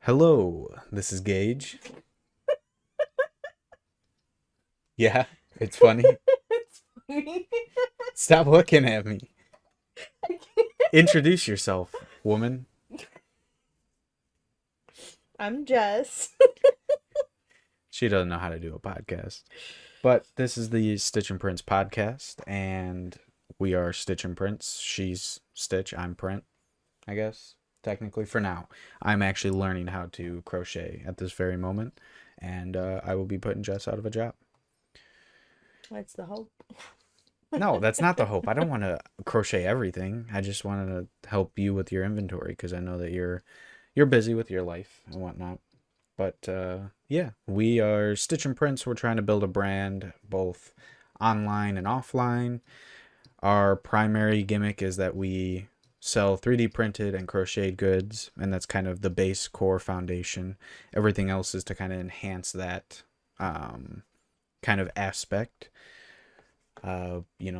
Hello, this is Gage. Yeah, it's funny. It's funny. Stop looking at me. Introduce yourself, woman. I'm Jess. She doesn't know how to do a podcast. But this is the Stitch and Prince podcast, and we are Stitch and Prince. She's Stitch, I'm Print, I guess, technically for now. I'm actually learning how to crochet at this very moment, and I will be putting Jess out of a job. That's the hope. No, that's not the hope. I don't want to crochet everything. I just wanted to help you with your inventory because I know that you're busy with your life and whatnot. But yeah, we are Stitch and Prince. We're trying to build a brand both online and offline. Our primary gimmick is that we sell 3D printed and crocheted goods, and that's kind of the base core foundation. Everything else is to kind of enhance that kind of aspect.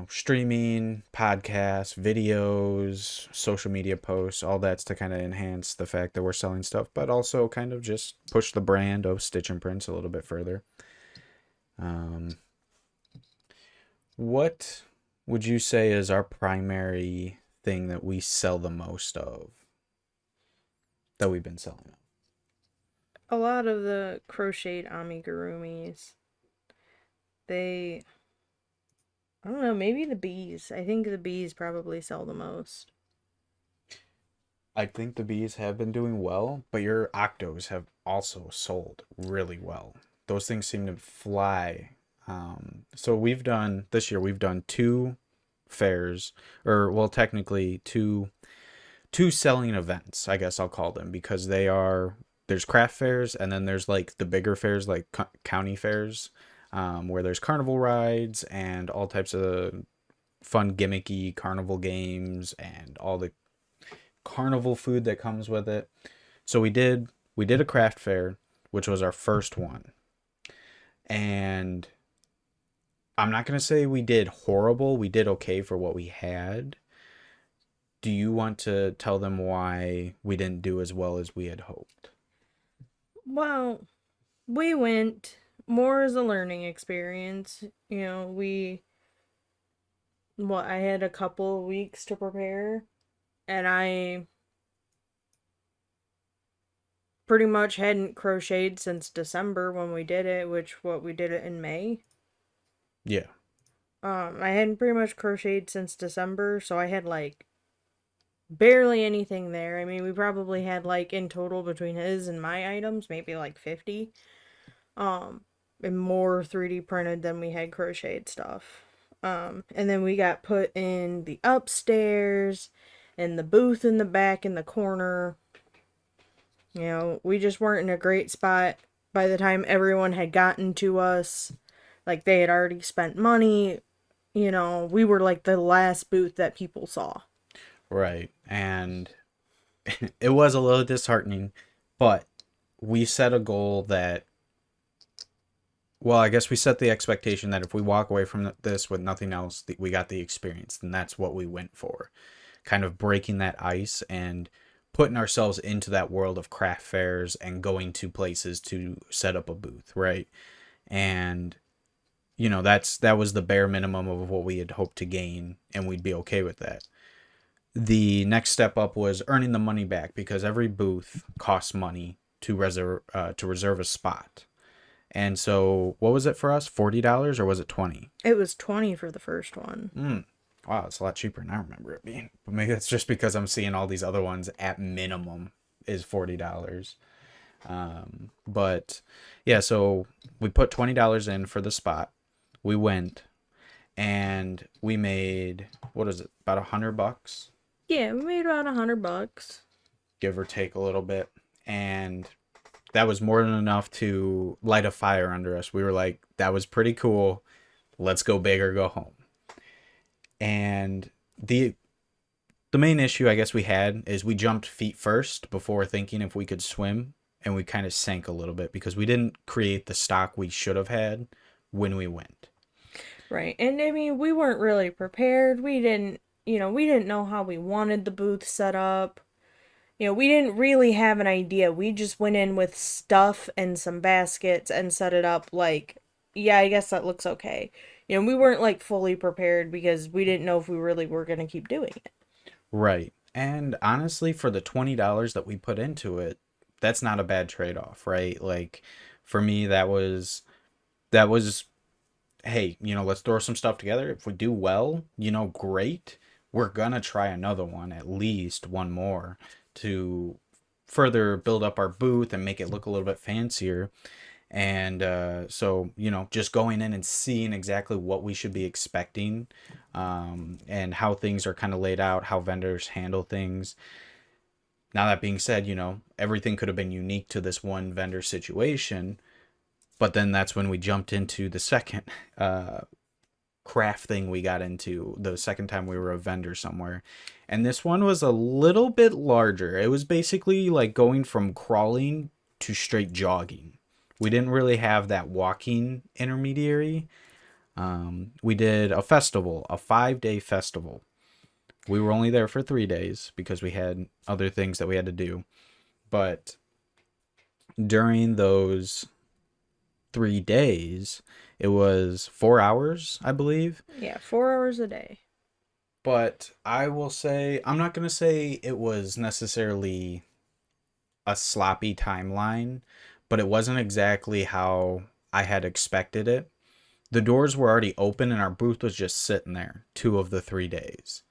Streaming, podcasts, videos, social media posts, all that's to kind of enhance the fact that we're selling stuff, but also kind of just push the brand of Stitch and Prince a little bit further. Um, what would you say is our primary thing that we sell the most of that we've been selling? A lot of the crocheted amigurumis, they, I don't know, maybe the bees. I think the bees probably sell the most. I think the bees have been doing well, but your octos have also sold really well. Those things seem to fly. So this year we've done two fairs, or well, technically two selling events. I guess I'll call them because there's craft fairs and then there's like the bigger fairs like county fairs, where there's carnival rides and all types of fun gimmicky carnival games and all the carnival food that comes with it. So we did a craft fair, which was our first one. And I'm not going to say we did horrible. We did okay for what we had. Do you want to tell them why we didn't do as well as we had hoped? Well, we went more as a learning experience. I had a couple of weeks to prepare, and I pretty much hadn't crocheted since December when we did it, we did it in May. Yeah. I hadn't pretty much crocheted since December, so I had like barely anything there. I mean, we probably had like in total between his and my items, maybe like 50. Um, and more 3D printed than we had crocheted stuff. And then we got put in the upstairs and the booth in the back in the corner. We just weren't in a great spot by the time everyone had gotten to us. Like they had already spent money. We were like the last booth that people saw. Right. And it was a little disheartening, but we set a goal that, well, I guess we set the expectation that if we walk away from this with nothing else, we got the experience, and that's what we went for. Kind of breaking that ice and putting ourselves into that world of craft fairs and going to places to set up a booth, right? And that was the bare minimum of what we had hoped to gain, and we'd be okay with that. The next step up was earning the money back because every booth costs money to reserve a spot. And so, what was it for us? $40 or was it 20? It was 20 for the first one. Wow, it's a lot cheaper than I remember it being. But maybe that's just because I'm seeing all these other ones at minimum is $40. But yeah, so we put $20 in for the spot. We went and we made, what is it, about $100, Yeah, we made about $100. give or take a little bit. And that was more than enough to light a fire under us. We were like, that was pretty cool. Let's go big or go home. And the main issue I guess we had is we jumped feet first before thinking if we could swim, and we kind of sank a little bit because we didn't create the stock we should have had when we went. Right. And I mean, we weren't really prepared. We didn't know how we wanted the booth set up. We didn't really have an idea. We just went in with stuff and some baskets and set it up like, yeah, I guess that looks okay. We weren't like fully prepared because we didn't know if we really were going to keep doing it. Right. And honestly, for the $20 that we put into it, that's not a bad trade-off, right? Like for me, that was hey, let's throw some stuff together. If we do well, great. We're gonna try another one, at least one more, to further build up our booth and make it look a little bit fancier. And so, just going in and seeing exactly what we should be expecting, and how things are kind of laid out, how vendors handle things. Now, that being said, everything could have been unique to this one vendor situation. But then that's when we jumped into the second craft thing we got into the second time we were a vendor somewhere. And this one was a little bit larger. It was basically like going from crawling to straight jogging. We didn't really have that walking intermediary. We did a festival, a 5-day festival. We were only there for 3 days because we had other things that we had to do. But during those 3 days, it was 4 hours, I believe. Yeah, 4 hours a day. But I will say, I'm not going to say it was necessarily a sloppy timeline, but it wasn't exactly how I had expected it. The doors were already open and our booth was just sitting there 2 of the 3 days.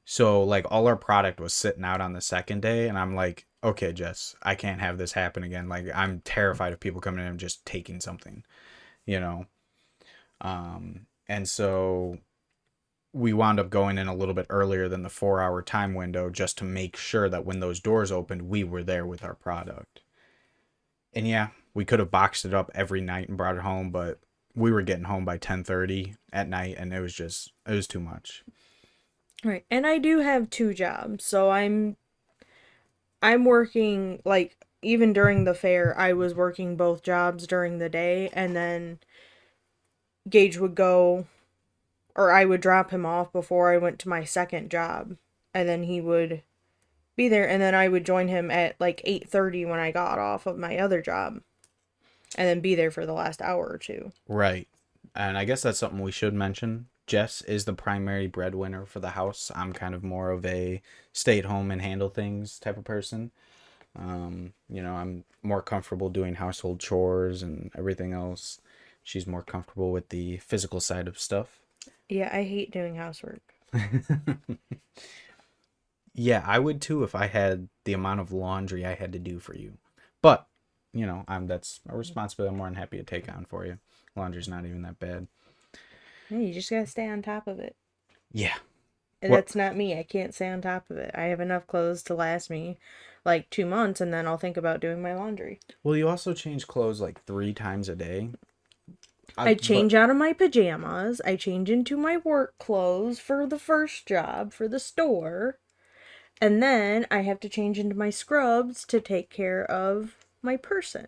So, like, all our product was sitting out on the second day, and I'm like, okay, Jess, I can't have this happen again. Like, I'm terrified of people coming in and just taking something, you know? And so we wound up going in a little bit earlier than the 4 hour time window just to make sure that when those doors opened, we were there with our product. And yeah, we could have boxed it up every night and brought it home, but we were getting home by 10:30 at night, and it was too much. Right. And I do have two jobs. So I'm working like even during the fair, I was working both jobs during the day, and then Gage would go, or I would drop him off before I went to my second job, and then he would be there, and then I would join him at like 8:30 when I got off of my other job, and then be there for the last hour or two. Right. And I guess that's something we should mention. Jess is the primary breadwinner for the house. I'm kind of more of a stay at home and handle things type of person. I'm more comfortable doing household chores and everything else. She's more comfortable with the physical side of stuff. Yeah, I hate doing housework. Yeah, I would too if I had the amount of laundry I had to do for you. But, that's a responsibility I'm more than happy to take on for you. Laundry's not even that bad. Yeah, you just gotta stay on top of it. Yeah. And What? that's not me. I can't stay on top of it. I have enough clothes to last me like 2 months, and then I'll think about doing my laundry. Well, you also change clothes like 3 times a day. I But change out of my pajamas. I change into my work clothes for the first job for the store. And then I have to change into my scrubs to take care of my person,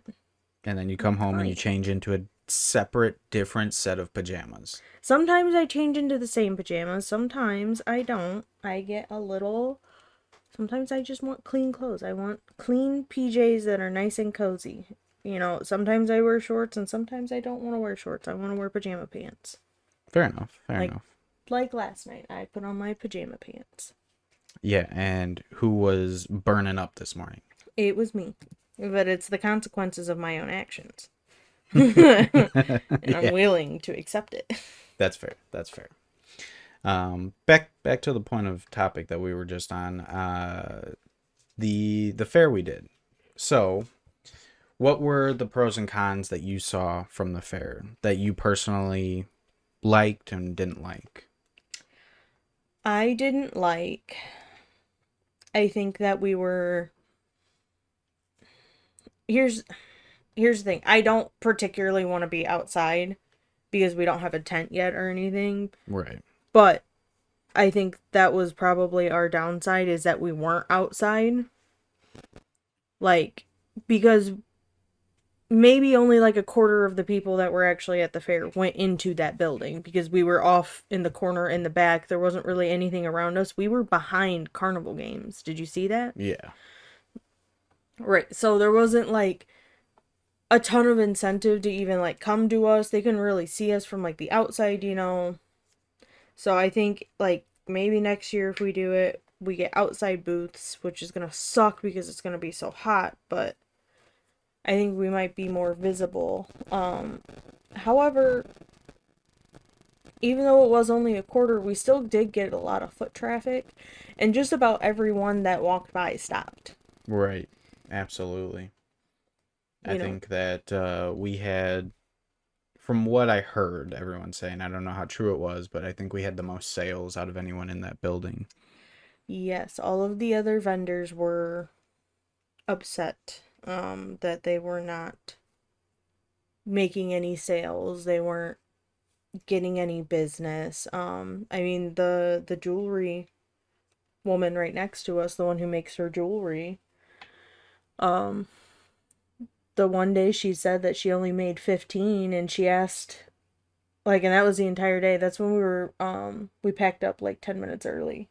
and then you my come home and you client. change into a separate, different set of pajamas. Sometimes I change into the same pajamas. Sometimes I don't. I get a little. Sometimes I just want clean clothes. I want clean PJs that are nice and cozy. Sometimes I wear shorts and sometimes I don't want to wear shorts. I want to wear pajama pants. Fair enough. Fair Like enough. like last night, I put on my pajama pants. Yeah, and who was burning up this morning? It was me. But it's the consequences of my own actions. And I'm Yeah, willing to accept it. that's fair. That's fair. Back to the point of topic that we were just on. The fair we did. So, what were the pros and cons that you saw from the fair that you personally liked and didn't like? I didn't like. I think that we were. Here's here's the thing. I don't particularly want to be outside because we don't have a tent yet or anything. Right. But I think that was probably our downside is that we weren't outside. Like, because maybe only like a quarter of the people that were actually at the fair went into that building because we were off in the corner in the back. There wasn't really anything around us. We were behind carnival games. Did you see that? Yeah. Right. So there wasn't like a ton of incentive to even like come to us. They couldn't really see us from like the outside, you know. So I think like maybe next year if we do it, we get outside booths, which is gonna suck because it's gonna be so hot, but I think we might be more visible. However, even though it was only a quarter, we still did get a lot of foot traffic, and just about everyone that walked by stopped. Right. Absolutely. I You know, think that we had, from what I heard everyone saying, I don't know how true it was, but I think we had the most sales out of anyone in that building. yes, all of the other vendors were upset that they were not making any sales. They weren't getting any business. I mean the jewelry woman right next to us, the one who makes her jewelry, um, the one day she said that she only made 15 and she asked like and that was the entire day. That's when we packed up like 10 minutes early.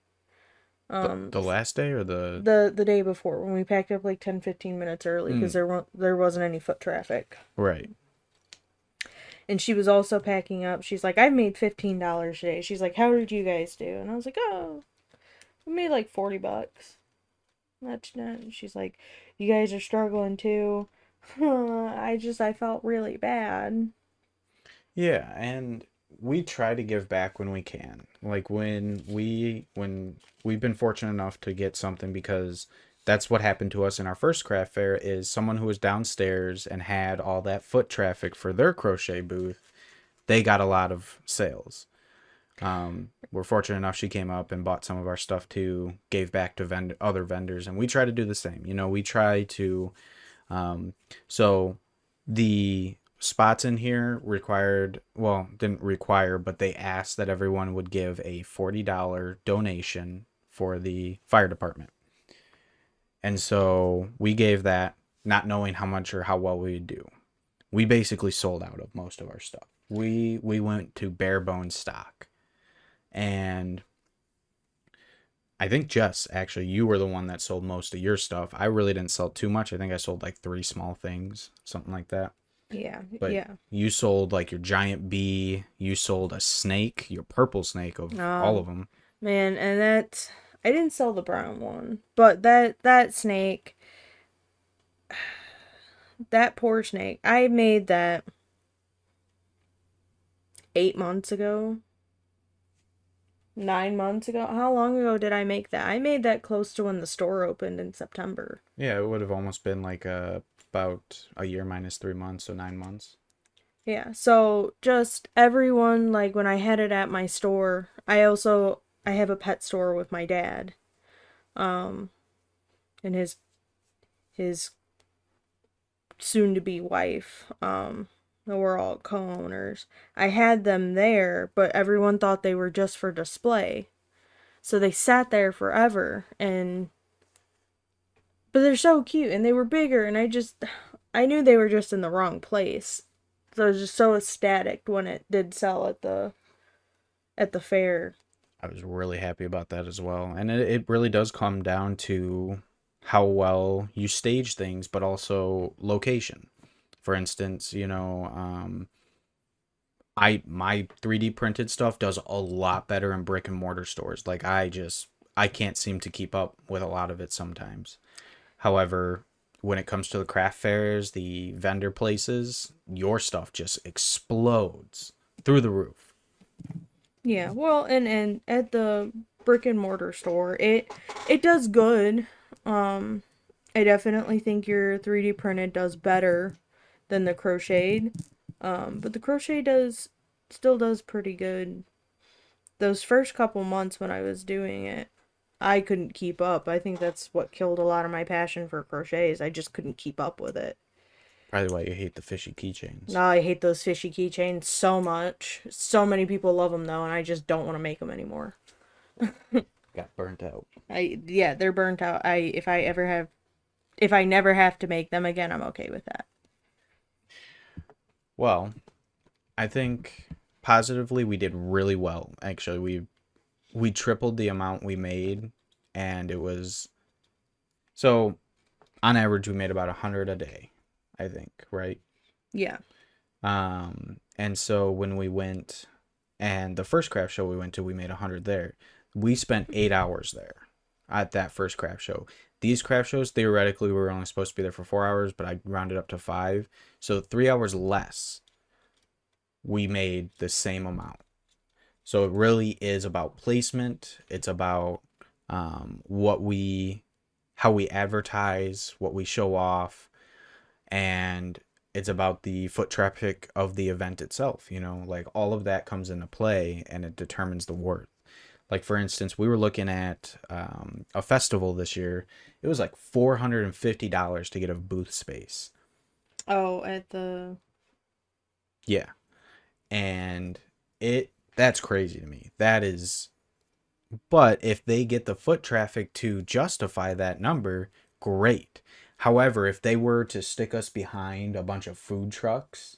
Um The last day or the the day before when we packed up like 10-15 minutes early because mm, there wasn't any foot traffic. right. And she was also packing up. She's like, I've made $15 today. She's like, how did you guys do? And I was like, oh, we made like $40. That's not. She's like, you guys are struggling too. I felt really bad. Yeah, and we try to give back when we can. Like when we've been fortunate enough to get something, because that's what happened to us in our first craft fair, is someone who was downstairs and had all that foot traffic for their crochet booth, they got a lot of sales. We're fortunate enough she came up and bought some of our stuff too, gave back to other vendors, and we try to do the same. You know, we try to um, so the spots in here required, well, didn't require, but they asked that everyone would give a $40 donation for the fire department. And so we gave that, not knowing how much or how well we would do. We basically sold out of most of our stuff. We went to bare bones stock. And I think Jess, actually, you were the one that sold most of your stuff. I really didn't sell too much. I think I sold like three small things, something like that. Yeah, But yeah. you sold like your giant bee, you sold a snake, your purple snake of all Oh of them. man, and that I didn't sell the brown one, but that snake, that poor snake, I made that 8 months ago, 9 months ago. How long ago did I make that? I made that close to when the store opened in September. Yeah, it would have almost been like about a year minus 3 months, so 9 months. Yeah, so just everyone, like when I had it at my store, I have a pet store with my dad, um, and his soon to be wife. We're all co-owners. I had them there, but everyone thought they were just for display. So they sat there forever and but they're so cute and they were bigger and I knew they were just in the wrong place. So I was just so ecstatic when it did sell at the fair. I was really happy about that as well. And it really does come down to how well you stage things, but also location. For instance, my 3D printed stuff does a lot better in brick and mortar stores. Like I can't seem to keep up with a lot of it sometimes. However, when it comes to the craft fairs, the vendor places, your stuff just explodes through the roof. Yeah, well, and at the brick and mortar store, it does good. Um, I definitely think your 3D printed does better than the crocheted. But the crochet does still does pretty good. Those first couple months when I was doing it, I couldn't keep up. I think that's what killed a lot of my passion for crochets. I just couldn't keep up with it. Probably why you hate the fishy keychains. No, I hate those fishy keychains so much. So many people love them though, and I just don't want to make them anymore. Got burnt out. Yeah, they're burnt out. If I never have to make them again, I'm okay with that. Well, I think positively we did really well. Actually, we tripled the amount we made, and it was so on average we made about 100 a day, I think, right? Yeah. And so when we went, and the first craft show we went to, we made 100 there. We spent 8 hours there at that first craft show. These craft shows, theoretically, we were only supposed to be there for 4 hours, but I rounded up to five. So 3 hours less, we made the same amount. So it really is about placement. It's about what we, how we advertise, what we show off, and it's about the foot traffic of the event itself. Like all of that comes into play, and it determines the worth. Like for instance, we were looking at a festival this year. It was like $450 to get a booth space. Oh, at the Yeah, and that's crazy to me. That is, but if they get the foot traffic to justify that number, great. However, if they were to stick us behind a bunch of food trucks,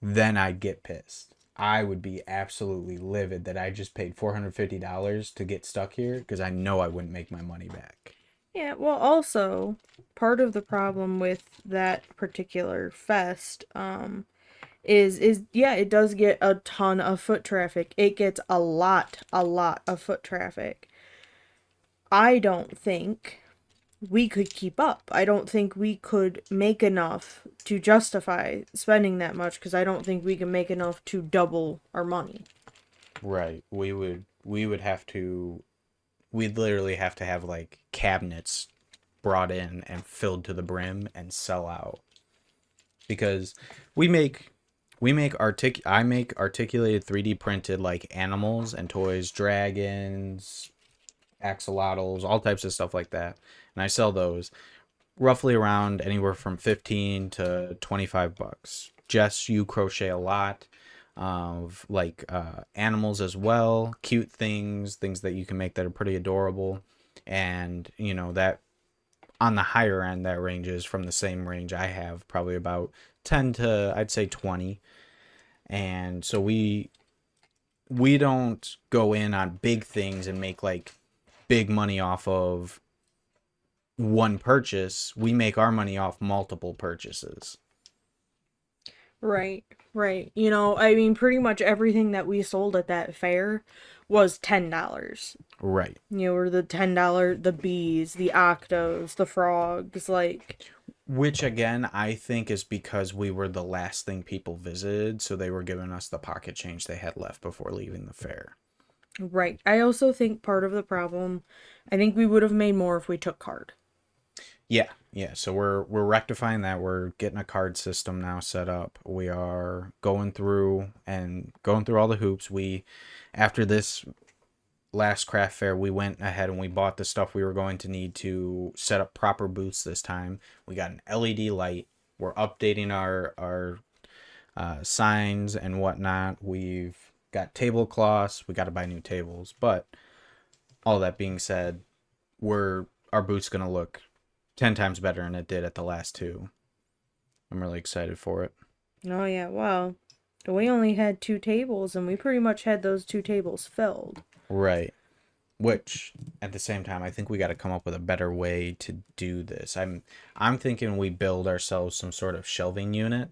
then I'd get pissed. I would be absolutely livid that I just paid $450 to get stuck here because I know I wouldn't make my money back. Yeah, well, also part of the problem with that particular fest is yeah, it does get a ton of foot traffic. It gets a lot of foot traffic. I don't think we could keep up. I don't think we could make enough to justify spending that much because I don't think we can make enough to double our money. Right. We would have to we'd literally have to have like cabinets brought in and filled to the brim and sell out because we make I make articulated 3D printed like animals and toys, dragons, axolotls, all types of stuff like that. And I sell those roughly around anywhere from 15 to 25 bucks. Jess, you crochet a lot of like animals as well, cute things that you can make that are pretty adorable. And that on the higher end, that ranges from the same range I have, probably about 10 to I'd say 20. And so we don't go in on big things and make like big money off of one purchase. We make our money off multiple purchases. Right, right. You know, I mean, pretty much everything that we sold at that fair was $10. Right. You know, or the $10, the bees, the octos, the frogs, like, Which again, I think is because we were the last thing people visited, so they were giving us the pocket change they had left before leaving the fair. right. I also think part of the problem, I think we would have made more if we took card. Yeah, yeah. So we're rectifying that. We're getting a card system now set up. We are going through all the hoops. We After this last craft fair, we went ahead and we bought the stuff we were going to need to set up proper booths this time. We got an LED light. We're updating our signs and whatnot. We've got tablecloths. We got to buy new tables. But all that being said, our booth's gonna look 10 times better than it did at the last two. I'm really excited for it. Oh, yeah, well, we only had two tables and we pretty much had those two tables filled. Right. Which at the same time, I think we got to come up with a better way to do this. I'm thinking we build ourselves some sort of shelving unit.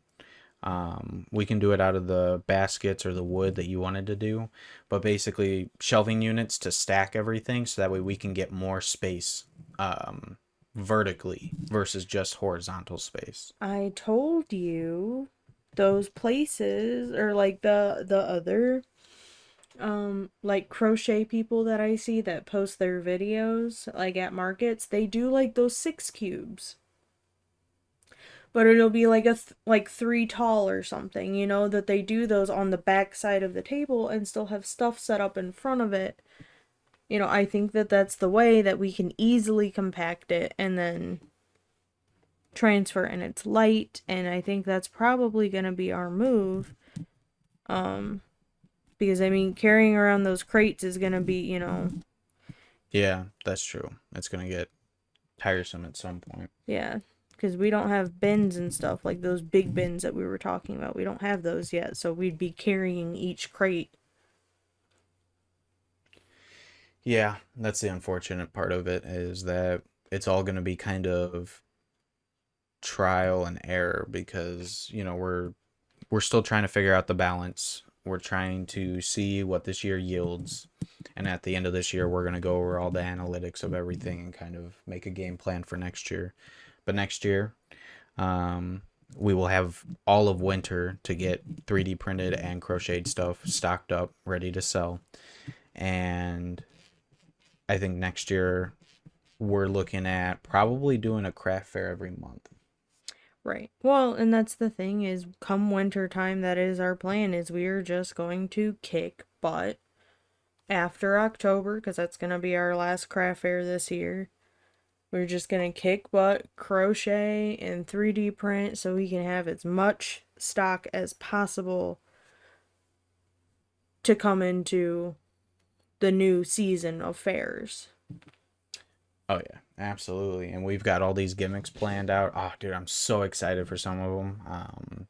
We can do it out of the baskets or the wood that you wanted to do, but basically shelving units to stack everything so that way we can get more space vertically versus just horizontal space. I told you those places or like the other like crochet people that I see that post their videos like at markets, they do like those 6 cubes. But it'll be like like 3 tall or something, you know, that they do those on the back side of the table and still have stuff set up in front of it. You know, I think that that's the way that we can easily compact it and then transfer, and it's light, and I think that's probably going to be our move. Um because I mean carrying around those crates is going to be, you know, Yeah, that's true. It's gonna get tiresome at some point. yeah, because we don't have bins and stuff like those big bins that we were talking about. We don't have those yet, so we'd be carrying each crate. Yeah, that's the unfortunate part of it is that it's all going to be kind of trial and error because, you know, we're still trying to figure out the balance. We're trying to see what this year yields. And at the end of this year, we're going to go over all the analytics of everything and kind of make a game plan for next year. But next year, um, we will have all of winter to get 3D printed and crocheted stuff stocked up, ready to sell. And I think next year we're looking at probably doing a craft fair every month. Right. Well, and that's the thing is come winter time, that is our plan is we are just going to kick butt after October because that's going to be our last craft fair this year. We're just going to kick butt, crochet, and 3D print so we can have as much stock as possible to come into the new season of fairs. Oh yeah, absolutely. And we've got all these gimmicks planned out. Oh, dude, I'm so excited for some of them.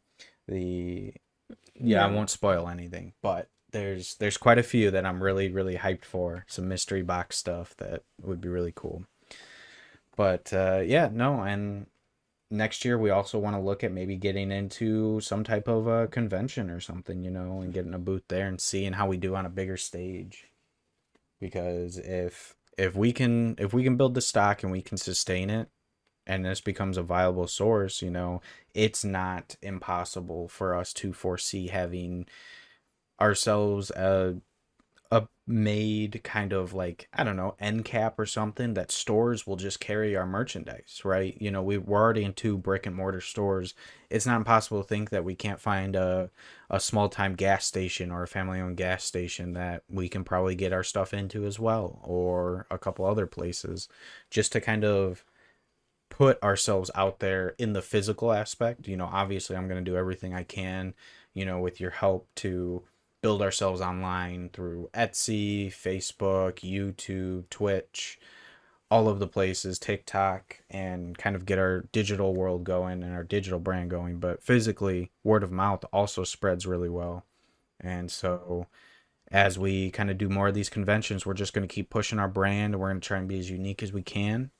The yeah, I Yeah. won't spoil anything, but there's quite a few that I'm really hyped for. Some mystery box stuff that would be really cool. But yeah, no, and next year we also want to look at maybe getting into some type of a convention or something, you know, and getting a booth there and seeing how we do on a bigger stage. Because if we can build the stock and we can sustain it and this becomes a viable source, you know, it's not impossible for us to foresee having ourselves a made kind of like, I don't know, end cap or something that stores will just carry our merchandise, right? You know, we're already in two brick and mortar stores. It's not impossible to think that we can't find a small time gas station or a family owned gas station that we can probably get our stuff into as well, or a couple other places, just to kind of put ourselves out there in the physical aspect. You know, obviously I'm going to do everything I can, you know, with your help to build ourselves online through Etsy, Facebook, YouTube, Twitch, all of the places, TikTok, and kind of get our digital world going and our digital brand going. But physically, word of mouth also spreads really well. And so as we kind of do more of these conventions, we're just going to keep pushing our brand. We're going to try and be as unique as we can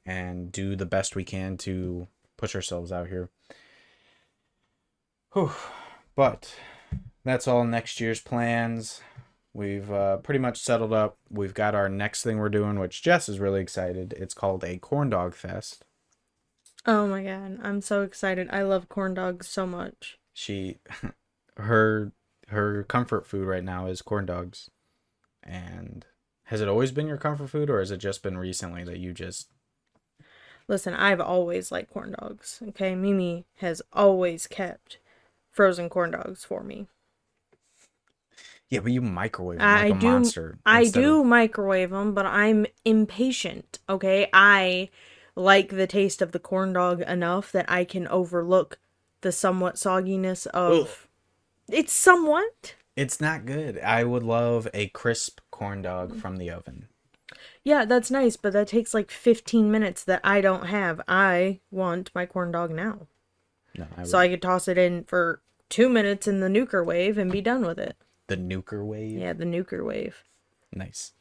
and do the best we can to push ourselves out here. Whew. But that's all next year's plans. We've pretty much settled up. We've got our next thing we're doing, which Jess is really excited. It's called a corn dog fest. Oh my god, I'm so excited. I love corn dogs so much. She, her, her comfort food right now is corn dogs. And has it always been your comfort food, or has it just been recently that you just? Listen, I've always liked corn dogs. Okay, Mimi has always kept frozen corn dogs for me. Yeah, but you microwave them like I a do monster I instead of. do microwave them, but I'm impatient, okay? I like the taste of the corn dog enough that I can overlook the somewhat sogginess Ugh. of it's somewhat. It's not good. I would love a crisp corn dog from the oven. Yeah, that's nice, but that takes like 15 minutes that I don't have. I want my corn dog now. No, I So would. I could toss it in for 2 minutes in the nuker wave and be done with it. The nuker Yeah, wave. the nuker wave. Nice.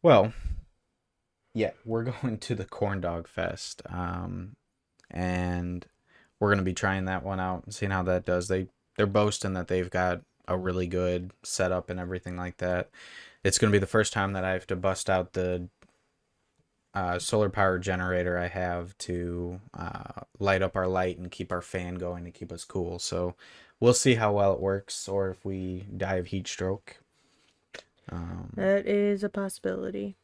Well, yeah, we're going to the corn dog fest, and we're gonna be trying that one out and seeing how that does. They're boasting that they've got a really good setup and everything like that. It's gonna be the first time that I have to bust out the solar power generator I have to light up our light and keep our fan going to keep us cool. So we'll see how well it works, or if we die of heat stroke. That is a possibility.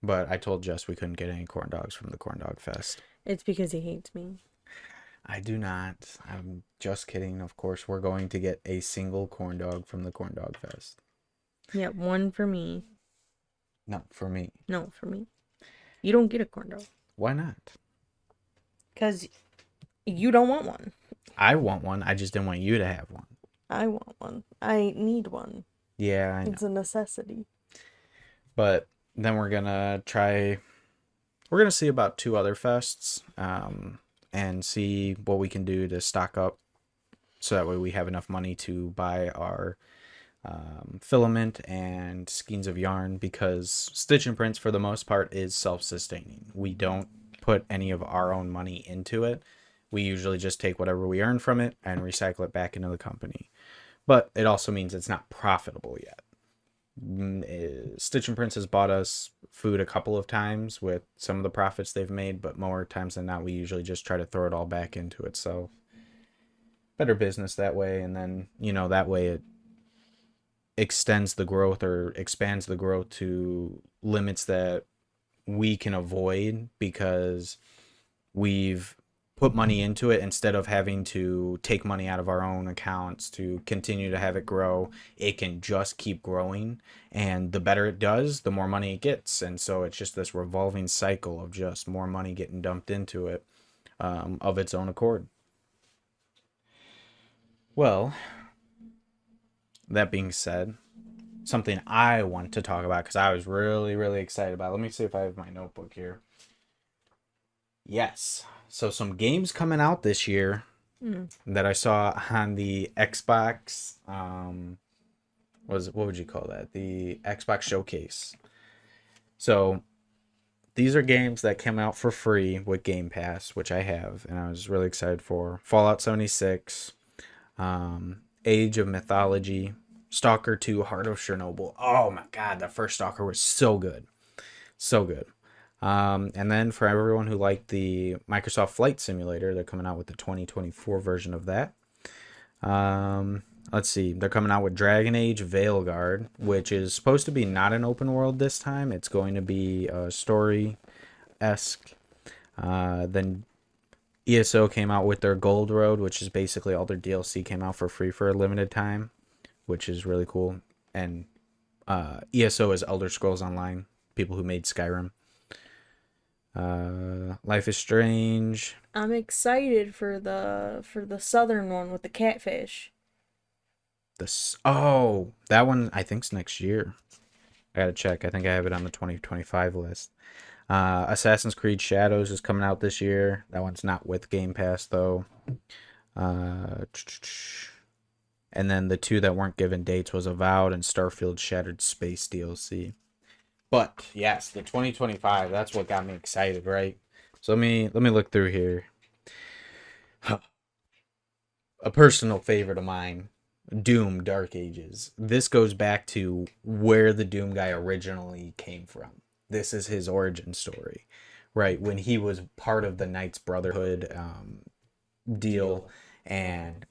But I told Jess we couldn't get any corn dogs from the corn dog fest. It's because he hates me. I do not. I'm just kidding. Of course, we're going to get a single corn dog from the corn dog fest. Yeah, one for me. Not for me. No, for me. You don't get a corn dog. Why not? Because you don't want one. I want one. I just didn't want you to have one. I want one. I need one. Yeah, I know. It's a necessity. But then we're gonna try. We're gonna see about two other fests, and see what we can do to stock up, so that way we have enough money to buy our filament and skeins of yarn. Because Stitch and Prints, for the most part, is self-sustaining. We don't put any of our own money into it. We usually just take whatever we earn from it and recycle it back into the company. But it also means it's not profitable yet. Stitch and Prince has bought us food a couple of times with some of the profits they've made, but more times than not, we usually just try to throw it all back into itself. Better business that way, and then, that way it extends the growth or expands the growth to limits that we can avoid because we've put money into it instead of having to take money out of our own accounts to continue to have it grow. It can just keep growing, and the better it does, the more money it gets. And so it's just this revolving cycle of just more money getting dumped into it, of its own accord. Well, that being said, something I want to talk about because I was really, really excited about. Let me see if I have my notebook here. Yes. So some games coming out this year that I saw on the Xbox. What would you call that? The Xbox Showcase. So these are games that came out for free with Game Pass, which I have, and I was really excited for. Fallout 76, Age of Mythology, Stalker 2, Heart of Chernobyl. Oh my god, the first Stalker was so good. So good. And then for everyone who liked the Microsoft Flight Simulator, they're coming out with the 2024 version of that. Let's see. They're coming out with Dragon Age Veilguard, which is supposed to be not an open world this time. It's going to be story-esque. Then ESO came out with their Gold Road, which is basically all their DLC came out for free for a limited time, which is really cool. And ESO is Elder Scrolls Online, people who made Skyrim. Life is Strange. I'm excited for the southern one with the catfish. That one I think's next year. I gotta check. I think I have it on the 2025 list. Assassin's Creed Shadows is coming out this year. That one's not with Game Pass though. And then the two that weren't given dates was Avowed and Starfield Shattered Space DLC. But yes, the 2025, that's what got me excited, right? So let me look through here. A personal favorite of mine, Doom Dark Ages. This goes back to where the Doom guy originally came from. This is his origin story, right? When he was part of the Knights Brotherhood deal, and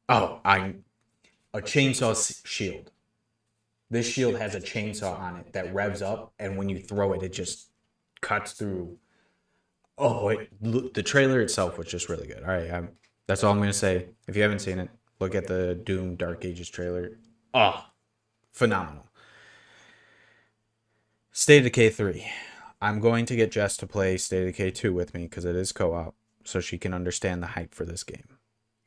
a chainsaw shield. This shield has a chainsaw on it that revs up, and when you throw it, it just cuts through. The trailer itself was just really good. All right, that's all I'm gonna say. If you haven't seen it, look at the Doom Dark Ages trailer. Phenomenal. State of Decay 3. I'm going to get Jess to play State of Decay 2 with me because it is co-op, so she can understand the hype for this game.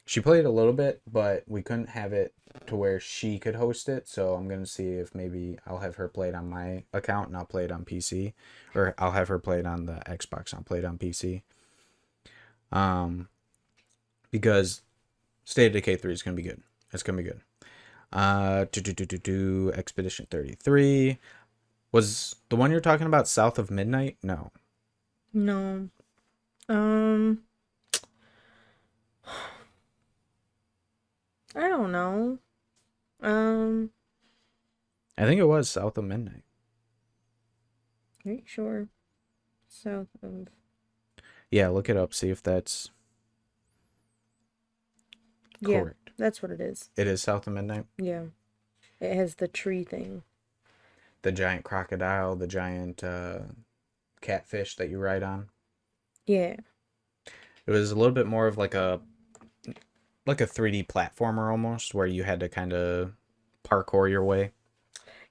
She played a little bit, but we couldn't have it to where she could host it, so I'm going to see if maybe I'll have her play it on my account and I'll play it on PC. Or I'll have her play it on the Xbox and I'll play it on PC. Because State of Decay 3 is going to be good. It's going to be good. Expedition 33. Was the one you're talking about South of Midnight? No. No. I don't know. I think it was South of Midnight. Are you sure? South of... Yeah, look it up. See if that's correct. Yeah, that's what it is. It is South of Midnight? Yeah. It has the tree thing. The giant crocodile, the giant catfish that you ride on. Yeah. It was a little bit more of like a 3D platformer almost, where you had to kind of parkour your way.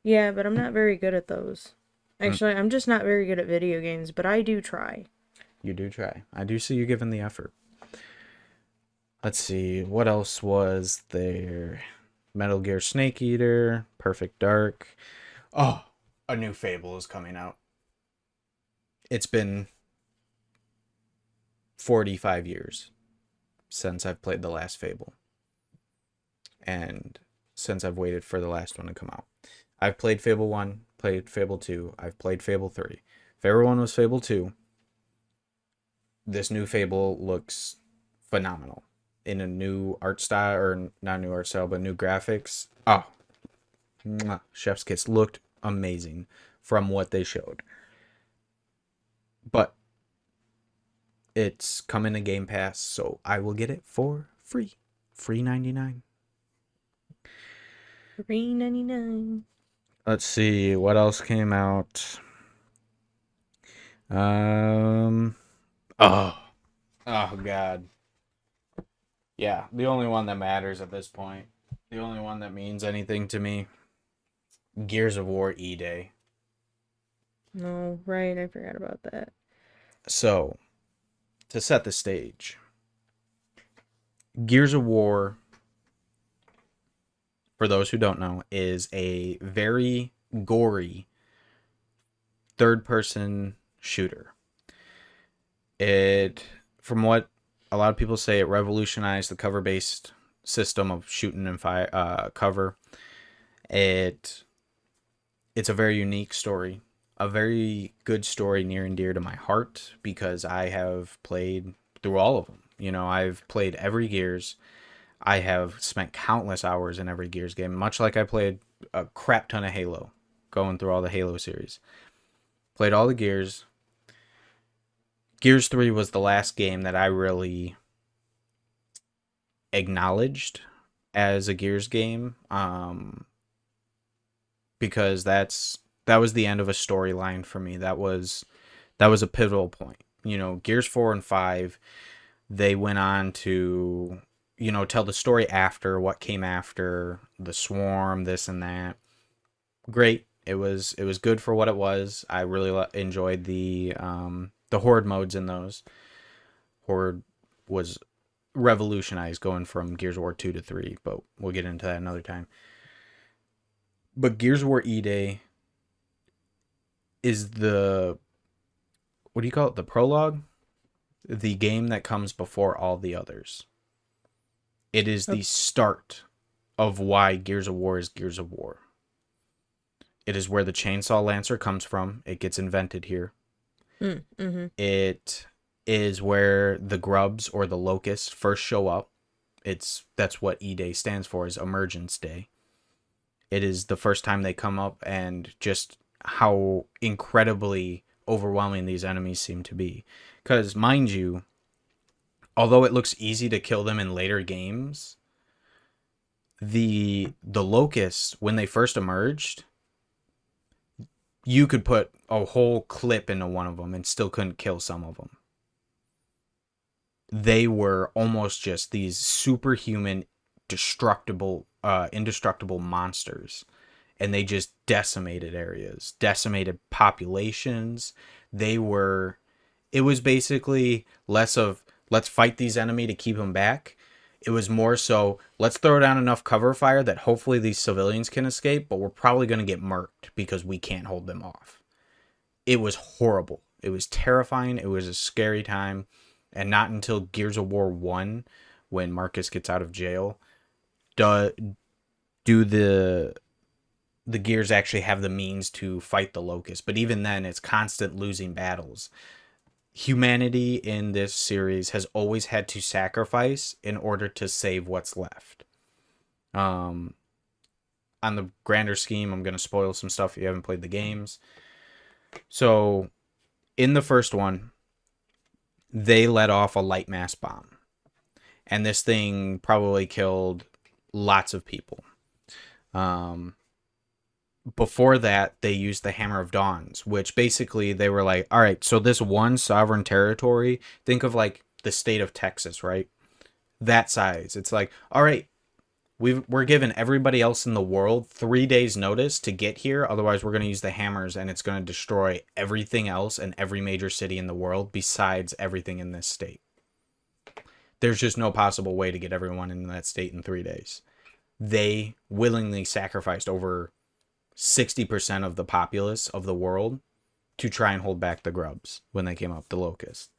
Yeah, but I'm not very good at those. Actually, I'm just not very good at video games, but I do try. You do try. I do see you giving the effort. Let's see. What else was there? Metal Gear Snake Eater, Perfect Dark. Oh, a new Fable is coming out. It's been 45 years since I've played the last Fable. And since I've waited for the last one to come out. I've played Fable 1, played Fable 2, I've played Fable 3. Favorite one was Fable 2. This new Fable looks phenomenal in a new art style, or not new art style, but new graphics. Oh, mwah, chef's kiss, looked amazing from what they showed. But it's coming to Game Pass, so I will get it for free. Free 99. $3.99. Let's see what else came out. Um oh. Oh god. Yeah, the only one that matters at this point. The only one that means anything to me. Gears of War E-Day. No, right, I forgot about that. So, to set the stage, Gears of War, for those who don't know, is a very gory third person shooter. It, from what a lot of people say, it revolutionized the cover based system of shooting and fire cover. It it's a very unique story, a very good story, near and dear to my heart, because I have played through all of them. You know, I've played every Gears. I have spent countless hours in every Gears game, much like I played a crap ton of Halo, going through all the Halo series. Played all the Gears. Gears 3 was the last game that I really acknowledged as a Gears game, because that was the end of a storyline for me. That was a pivotal point. You know, Gears 4 and 5, they went on to, you know, tell the story after what came after the Swarm, this and that. Great. It was good for what it was. I really enjoyed the horde modes in those. Horde was revolutionized going from Gears of War 2 to 3, but we'll get into that another time. But Gears of War E-Day is the, what do you call it? The prologue? The game that comes before all the others. It is Oh, the start of why Gears of War is Gears of War. It is where the Chainsaw Lancer comes from. It gets invented here. mm-hmm. It is where the grubs or the locusts first show up. That's what E-Day stands for, is Emergence Day. It is the first time they come up, and just how incredibly overwhelming these enemies seem to be. Because, mind you, although it looks easy to kill them in later games, the locusts, when they first emerged, you could put a whole clip into one of them and still couldn't kill some of them. They were almost just these superhuman, indestructible monsters, and they just decimated areas, decimated populations. They were, it was basically less of let's fight these enemy to keep them back. It was more so let's throw down enough cover fire that hopefully these civilians can escape, but we're probably going to get murked because we can't hold them off. It was horrible. It was terrifying. It was a scary time. And not until Gears of War 1, when Marcus gets out of jail, do the Gears actually have the means to fight the Locust. But even then, it's constant losing battles. Humanity in this series has always had to sacrifice in order to save what's left. On the grander scheme, I'm going to spoil some stuff if you haven't played the games. So, in the first one, they let off a light mass bomb. And this thing probably killed lots of people. Before that, they used the Hammer of Dawns, which basically they were like, all right, so this one sovereign territory, think of like the state of Texas, right? That size. It's like, all right, we're giving everybody else in the world 3 days notice to get here. Otherwise, we're going to use the hammers, and it's going to destroy everything else in every major city in the world besides everything in this state. There's just no possible way to get everyone in that state in 3 days. They willingly sacrificed over 60% of the populace of the world to try and hold back the grubs when they came up, the locusts.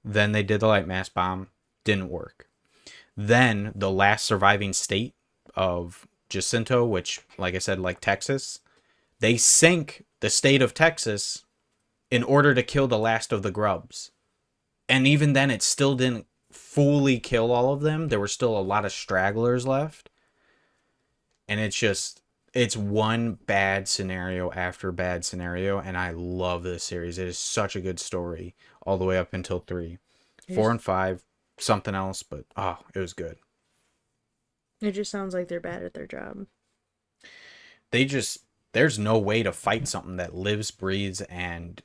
Then they did the light mass bomb. Didn't work. Then the last surviving state of Jacinto, which, like I said, like Texas, they sank the state of Texas in order to kill the last of the grubs. And even then, it still didn't fully kill all of them. There were still a lot of stragglers left. And it's one bad scenario after bad scenario. And I love this series. It is such a good story all the way up until 3. It 4 just, and 5, something else, but oh, it was good. it just sounds like they're bad at their job. They just, there's no way to fight something that lives, breathes, and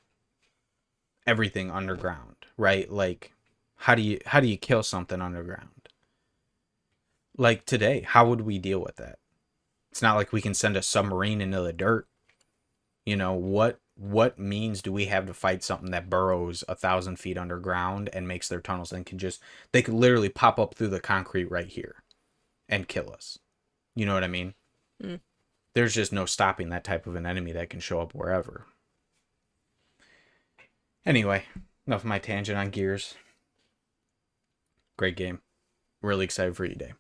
everything underground, right? Like, how do you kill something underground? Like today, how would we deal with that? It's not like we can send a submarine into the dirt. What means do we have to fight something that burrows 1,000 feet underground and makes their tunnels and they could literally pop up through the concrete right here and kill us? You know what I mean? Mm. There's just no stopping that type of an enemy that can show up wherever. Anyway, enough of my tangent on Gears. Great game. Really excited for you today.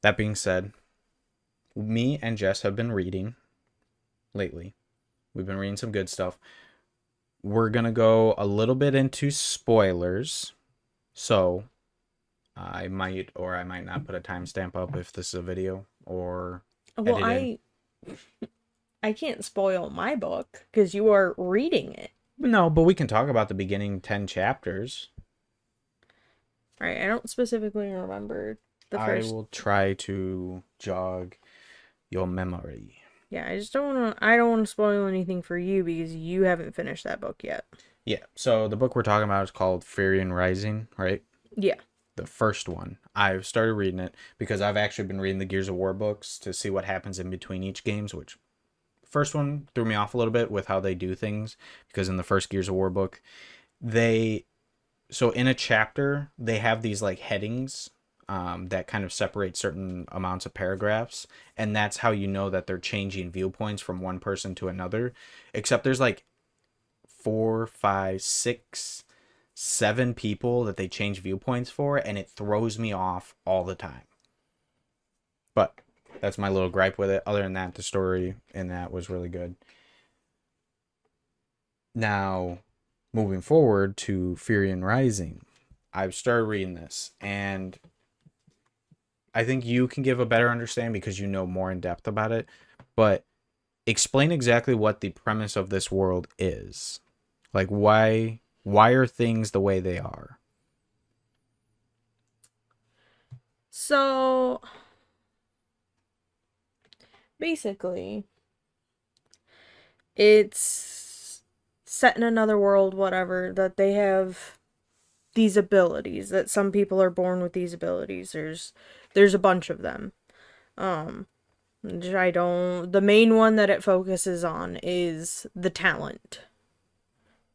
That being said, me and Jess have been reading lately. We've been reading some good stuff. We're going to go a little bit into spoilers. So I might or I might not put a timestamp up if this is a video or Well, edit in. I can't spoil my book because you are reading it. No, but we can talk about the beginning 10 chapters. Right, I don't specifically remember the I first. will try to jog your memory. Yeah, I just don't want to. I don't want to spoil anything for you because you haven't finished that book yet. Yeah, so the book we're talking about is called Furion Rising, right? Yeah. The first one. I've started reading it because I've actually been reading the Gears of War books to see what happens in between each games, which first one threw me off a little bit with how they do things because in the first Gears of War book, they so in a chapter, they have these like headings that kind of separate certain amounts of paragraphs, and that's how you know that they're changing viewpoints from one person to another. Except there's like 4, 5, 6, 7 people that they change viewpoints for, and it throws me off all the time. But that's my little gripe with it. Other than that, the story in that was really good. Now, moving forward to Furion Rising, I've started reading this, and I think you can give a better understanding because you know more in depth about it. But explain exactly what the premise of this world is. Like why are things the way they are? So basically, it's set in another world, whatever, that they have these abilities, that some people are born with these abilities. There's a bunch of them. Um the main one that it focuses on is the talent,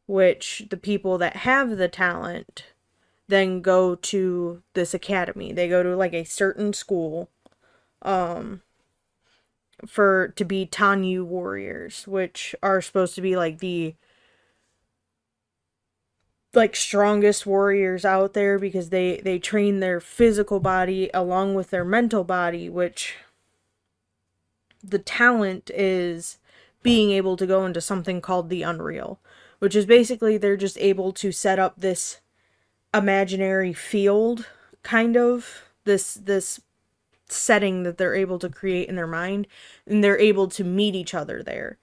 which the people that have the talent then go to this academy. They go to like a certain school for to be Tanyu warriors, which are supposed to be like the strongest warriors out there because they train their physical body along with their mental body, which the talent is being able to go into something called the Unreal, which is basically they're just able to set up this imaginary field, kind of this setting that they're able to create in their mind, and they're able to meet each other there.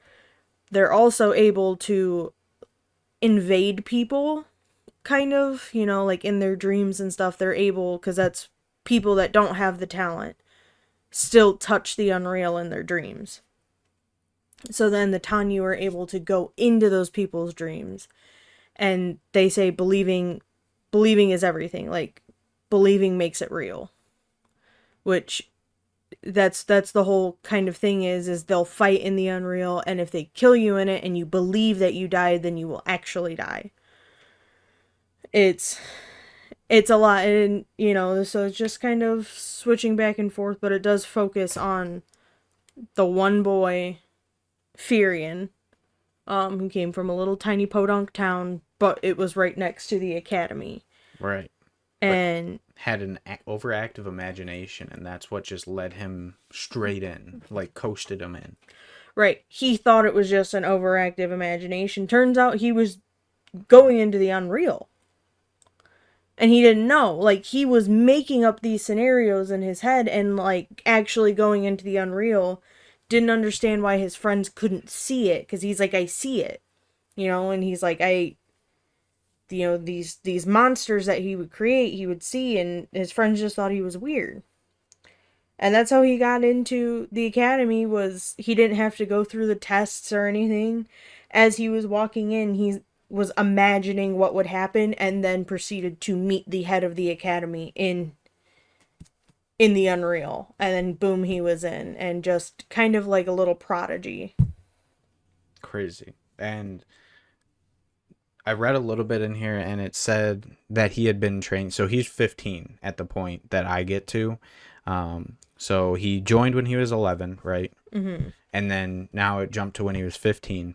They're also able to invade people, kind of, like in their dreams and stuff. They're able, because that's people that don't have the talent, still touch the Unreal in their dreams. So then the Tanyu are able to go into those people's dreams, and they say believing is everything. Like, believing makes it real, which that's the whole kind of thing is they'll fight in the Unreal, and if they kill you in it and you believe that you died, then you will actually die. It's a lot, and so it's just kind of switching back and forth, but it does focus on the one boy, Furion, who came from a little tiny podunk town, but it was right next to the academy. Right. But And had an overactive imagination, and that's what just led him straight in, like coasted him in. right, he thought it was just an overactive imagination. Turns out he was going into the Unreal. And he didn't know. Like, he was making up these scenarios in his head and, like, actually going into the Unreal, didn't understand why his friends couldn't see it. Because he's like, I see it. You know, and he's like, these monsters that he would create, he would see, and his friends just thought he was weird. And that's how he got into the academy. Was he didn't have to go through the tests or anything. As he was walking in, he was imagining what would happen and then proceeded to meet the head of the academy in the Unreal. And then boom, he was in, and just kind of like a little prodigy. Crazy. And I read a little bit in here and it said that he had been trained. So he's 15 at the point that I get to. So he joined when he was 11, right? Mm-hmm. And then now it jumped to when he was 15.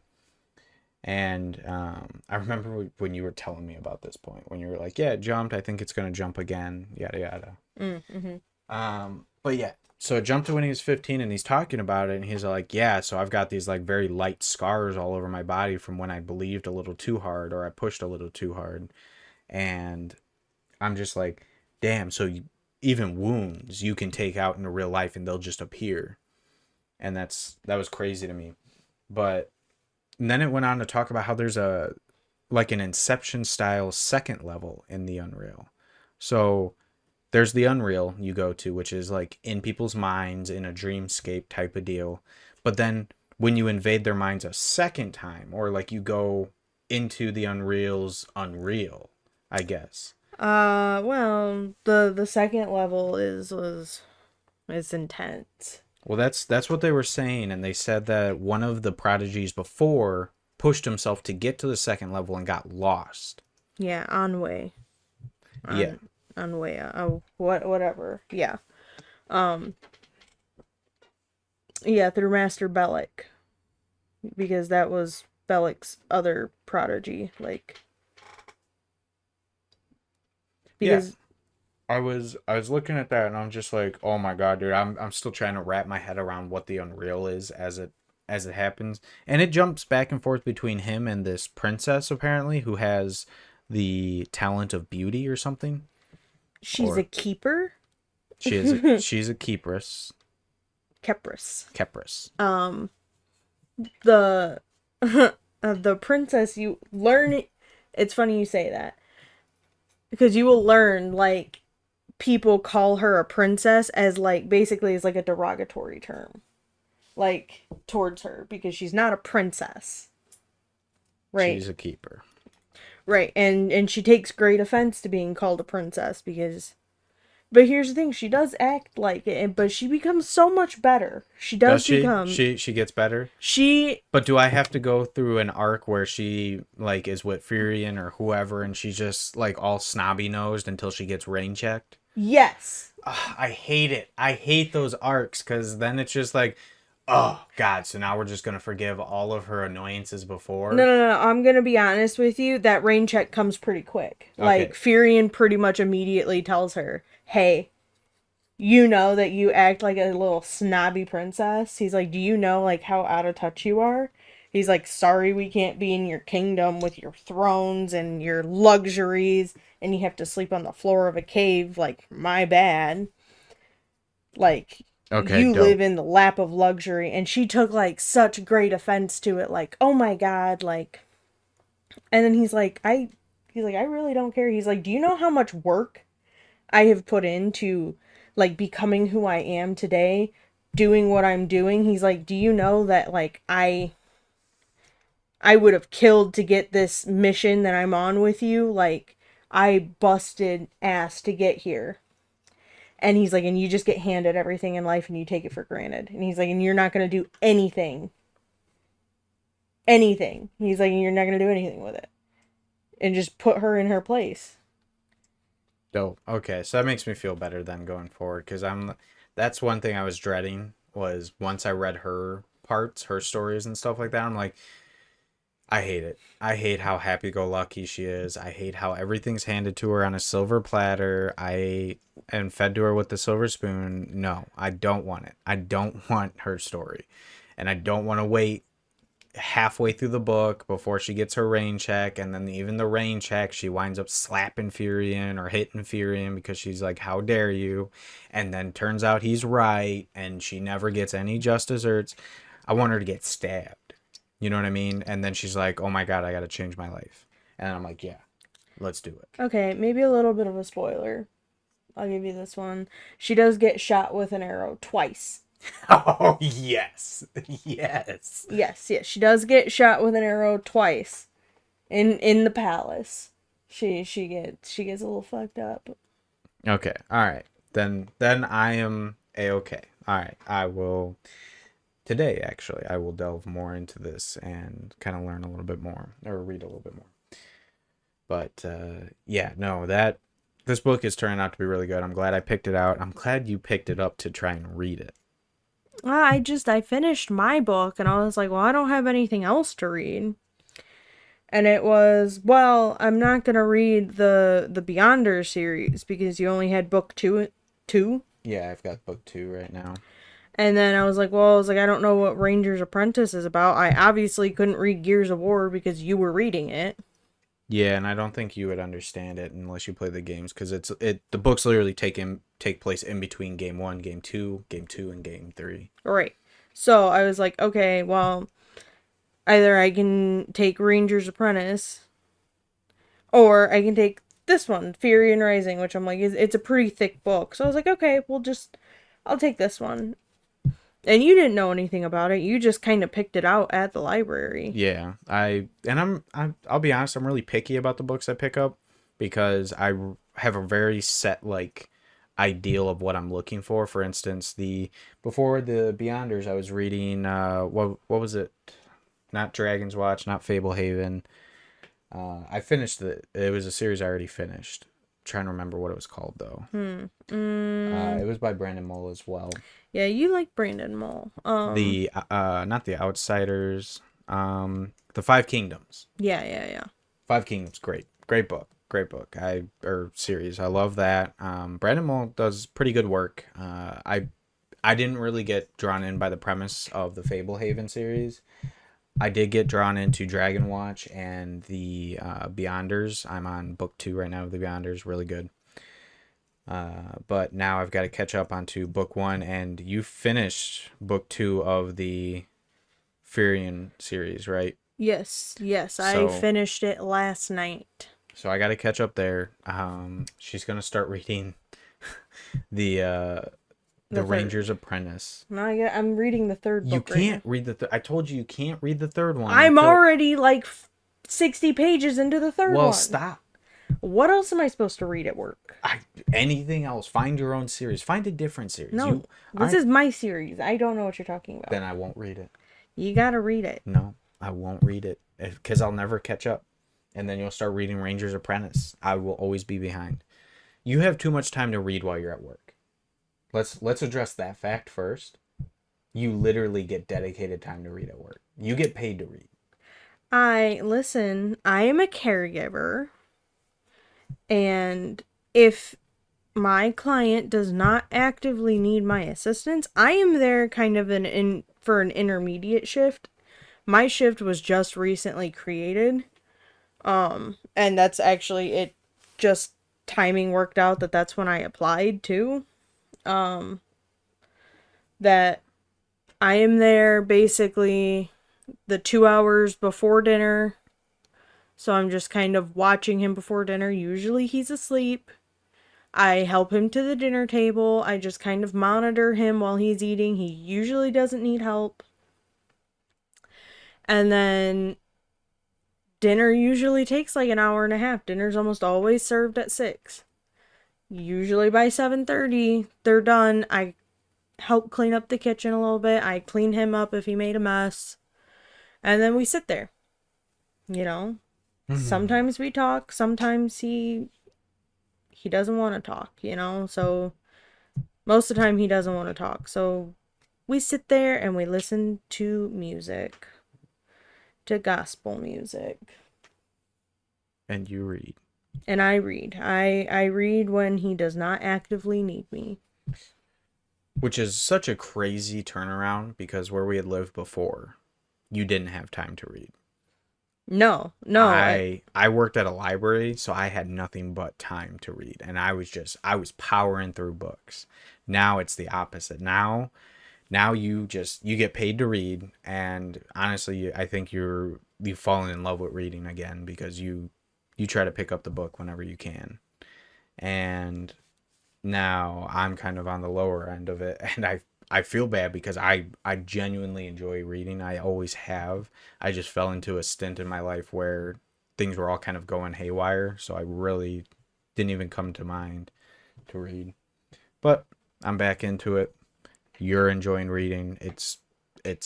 And I remember when you were telling me about this point, when you were like, yeah, it jumped. I think it's going to jump again, yada, yada. Mm-hmm. But yeah, so it jumped to when he was 15 and he's talking about it. And he's like, yeah, so I've got these like very light scars all over my body from when I believed a little too hard or I pushed a little too hard. And I'm just like, damn, so even wounds you can take out in real life and they'll just appear. And that was crazy to me. But then it went on to talk about how there's a like an Inception style second level in the Unreal. So there's the Unreal you go to, which is like in people's minds in a dreamscape type of deal. But then when you invade their minds a second time, or like you go into the Unreal's Unreal, I guess. Well, the second level is intense. Well, that's what they were saying, and they said that one of the prodigies before pushed himself to get to the second level and got lost. Yeah, on way. Yeah. On way. Whatever. Yeah. Um yeah, through Master Bellic, because that was Bellic's other prodigy, like, Yeah. because I was looking at that and I'm just like, oh my god, dude, I'm still trying to wrap my head around what the Unreal is as it happens. And it jumps back and forth between him and this princess apparently who has the talent of beauty or something. she's a Or keeper. she's a keepress. Kepris. Kepress. The the princess, you learn, it's funny you say that, because you will learn, like, people call her a princess as, like, basically as like a derogatory term, like, towards her, because she's not a princess, right? She's a keeper. Right, and she takes great offense to being called a princess, because, but here's the thing, she does act like it, but she becomes so much better. She Does does she? become, She gets better? she, But do I have to go through an arc where she like is with Furion or whoever and she's just like all snobby nosed until she gets rain checked? yes. Ugh, I hate it. I hate those arcs because then it's just like, oh god, so now we're just gonna forgive all of her annoyances No, before. no, no. I'm gonna be honest with you. That rain check comes pretty quick. Like, Okay. Furion pretty much immediately tells her, "Hey, you know that you act like a little snobby princess." He's like, "Do you know like how out of touch you are?" He's like, "Sorry, we can't be in your kingdom with your thrones and your luxuries, and you have to sleep on the floor of a cave. Like, my bad. Like, Okay, you live dope. in the lap of luxury." And she took like such great offense to it. Like, oh my god, like. And then he's like, I really don't care. He's like, do you know how much work I have put into, like, becoming who I am today, doing what I'm doing? He's like, do you know that, like, I would have killed to get this mission that I'm on with you? Like, I busted ass to get here. And he's like, and you just get handed everything in life and you take it for granted. And he's like, and you're not going to do anything. Anything. He's like, and you're not going to do anything with it. And just put her in her place. Dope. Okay, so that makes me feel better then going forward because that's one thing I was dreading was once I read her parts, her stories and stuff like that. I'm like, I hate it. I hate how happy go lucky she is. I hate how everything's handed to her on a silver platter. I am fed to her with the silver spoon. No, I don't want it. I don't want her story. And I don't want to wait halfway through the book before she gets her rain check, and then even the rain check, she winds up slapping Furion or hitting Furion because she's like, "How dare you?" And then turns out he's right, and she never gets any just desserts. I want her to get stabbed. You know what I mean? And then she's like, "Oh my god, I got to change my life." And I'm like, "Yeah, let's do it." Okay, maybe a little bit of a spoiler. I'll give you this one. She does get shot with an arrow twice. Oh, yes. Yes. Yes, yes, she does get shot with an arrow twice in the palace. She gets a little fucked up. Okay. All right. Then I am a-okay. All right. I will today actually I will delve more into this and kind of learn a little bit more or read a little bit more. But yeah, no, that this book is turning out to be really good. I'm glad I picked it out. I'm glad you picked it up to try and read it. I finished my book and I was like, well, I don't have anything else to read. And it was, well, I'm not gonna read the Beyonder series because you only had book two. Yeah, I've got book 2 right now. And then I was like, I don't know what Ranger's Apprentice is about. I obviously couldn't read Gears of War because you were reading it. Yeah, and I don't think you would understand it unless you play the games because the books literally take place in between game 1, game 2 and game 3. Right. So I was like, okay, well, either I can take Ranger's Apprentice or I can take this one, Fury and Rising, which I'm like, it's a pretty thick book. So I was like, okay, I'll take this one. And you didn't know anything about it. You just kind of picked it out at the library. Yeah, I'll be honest, I'm really picky about the books I pick up because have a very set like ideal of what I'm looking for. For instance, the before the Beyonders, I was reading what was it? Not Dragon's Watch, not Fablehaven. I finished it was a series I already finished. Trying to remember what it was called though. It was by Brandon Mull as well. Yeah, you like Brandon Mull. The not the Outsiders, the Five Kingdoms. Yeah. Five Kingdoms, great book. Or series. I love that. Brandon Mull does pretty good work. I didn't really get drawn in by the premise of the Fablehaven series. I did get drawn into Dragon Watch and the Beyonders. I'm on book 2 right now of the Beyonders. Really good. But now I've got to catch up onto book 1, and you finished book 2 of the Furion series, right? Yes. I So finished it last night. so I got to catch up there. She's gonna start reading the The third. Ranger's Apprentice. No, I'm reading the third You book right now. can't read I told you you can't read the third one I'm until. already like 60 pages into the third Well, one. stop. What else am I supposed to read at work? Anything else? Find your own series. Find a different series. No, this is my series. I don't know what you're talking about. Then I won't read it. You gotta read it. No, I won't read it because I'll never catch up. And then you'll start reading Ranger's Apprentice. I will always be behind. You have too much time to read while you're at work. Let's address that fact first. You literally get dedicated time to read at work. You get paid to read. Listen, I am a caregiver, and if my client does not actively need my assistance, I am there kind of for an intermediate shift. My shift was just recently created. And that's actually it just timing worked out that's when I applied too. That I am there basically the 2 hours before dinner. So I'm just kind of watching him before dinner. Usually he's asleep. I help him to the dinner table. I just kind of monitor him while he's eating. He usually doesn't need help. And then dinner usually takes like an hour and a half. Dinner's almost always served at 6. Usually by 7:30, they're done. I help clean up the kitchen a little bit. I clean him up if he made a mess. And then we sit there. You know? Sometimes we talk, sometimes he doesn't want to talk, you know? So most of the time he doesn't want to talk. So we sit there and we listen to music. To gospel music. And you read. And I read. I read when he does not actively need me. Which is such a crazy turnaround because where we had lived before, you didn't have time to read. No, no. I worked at a library, so I had nothing but time to read, and I was powering through books. Now it's the opposite. Now you get paid to read, and honestly, I think you've fallen in love with reading again because you try to pick up the book whenever you can. And now I'm kind of on the lower end of it, and I feel bad because I genuinely enjoy reading. I always have. I just fell into a stint in my life where things were all kind of going haywire, so I really didn't even come to mind to read. But I'm back into it. You're enjoying reading. It's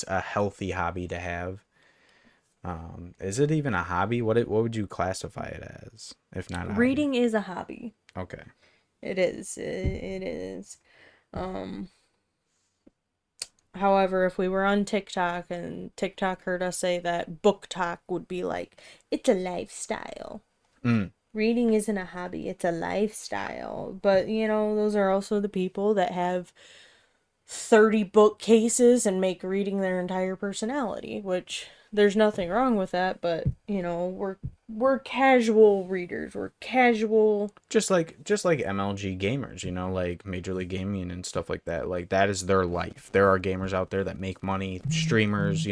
a healthy hobby to have. Is it even a hobby? What would you classify it as if not a hobby? Reading is a hobby. Okay. It is. It is. Um, However, if we were on TikTok and TikTok heard us say that book talk would be like, it's a lifestyle. Mm. Reading isn't a hobby, it's a lifestyle. But, those are also the people that have 30 bookcases and make reading their entire personality, which there's nothing wrong with that, but, we're casual readers. We're casual. Just like MLG gamers, like Major League Gaming and stuff like that. Like that is their life. There are gamers out there that make money, streamers,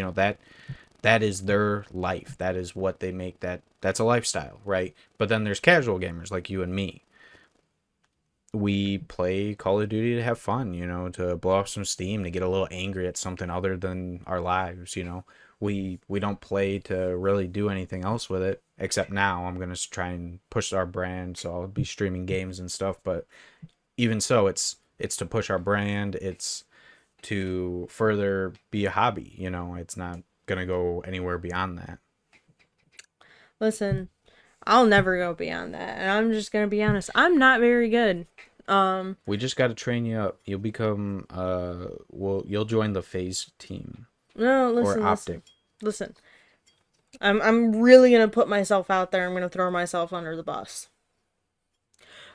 that is their life. That is what they make. That's a lifestyle, right? But then there's casual gamers like you and me. We play Call of Duty to have fun, to blow off some steam, to get a little angry at something other than our lives. We don't play to really do anything else with it, except now I'm gonna try and push our brand, so I'll be streaming games and stuff. But even so, it's to push our brand. It's to further be a hobby. It's not gonna go anywhere beyond that. Listen, I'll never go beyond that. And I'm just going to be honest. I'm not very good. We just got to train you up. You'll become you'll join the phase team No, or listen, optic. listen. I'm really going to put myself out there. I'm going to throw myself under the bus.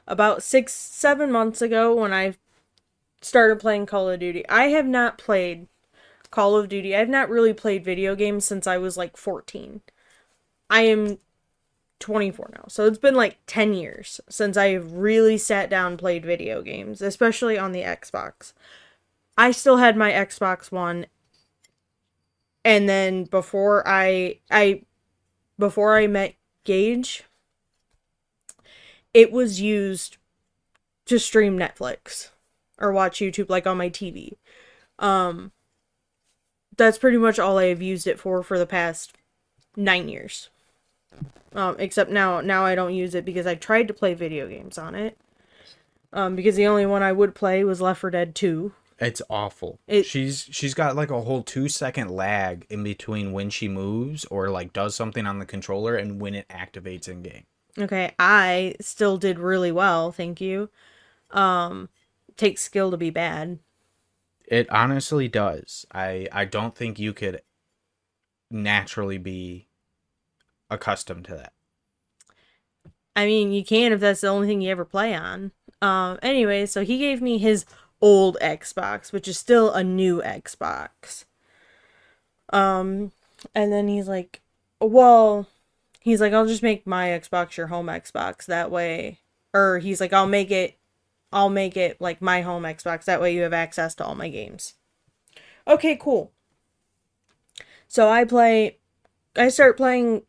About 6-7 months ago, when I started playing Call of Duty, I have not played Call of Duty. I've not really played video games since I was like 14. I am 24 now. So it's been like 10 years since I have really sat down and played video games, especially on the Xbox. I still had my Xbox One, and then before I met Gage, it was used to stream Netflix or watch YouTube like on my TV. Um that's pretty much all I have used it for the past 9 years. Except now I don't use it because I tried to play video games on it. Because the only one I would play was Left 4 Dead 2. It's awful. It She's got like a whole 2 second lag in between when she moves or like does something on the controller and when it activates in game. Okay, I still did really well, thank you. Takes skill to be bad. It honestly does. I don't think you could naturally be accustomed to that. I mean, you can if that's the only thing you ever play on. Anyway, so he gave me his old Xbox, which is still a new Xbox. And then he's like, I'll just make my Xbox your home Xbox. That way, or he's like, I'll make it like my home Xbox. That way you have access to all my games. Okay, cool. So I start playing.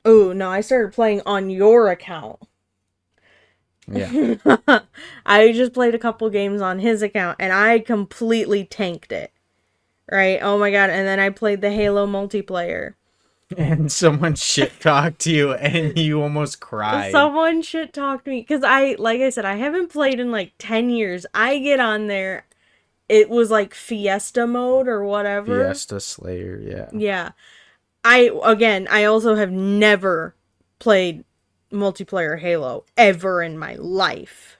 Oh, no, I started playing on your account. Yeah. I just played a couple games on his account and I completely tanked it. Right? Oh my god. And then I played the Halo multiplayer. And someone shit talked you and you almost cried. Someone shit talked me. Because like I said, I haven't played in like 10 years. I get on there. It was like Fiesta mode or whatever. Fiesta Slayer, yeah. Yeah. I also have never played multiplayer Halo ever in my life.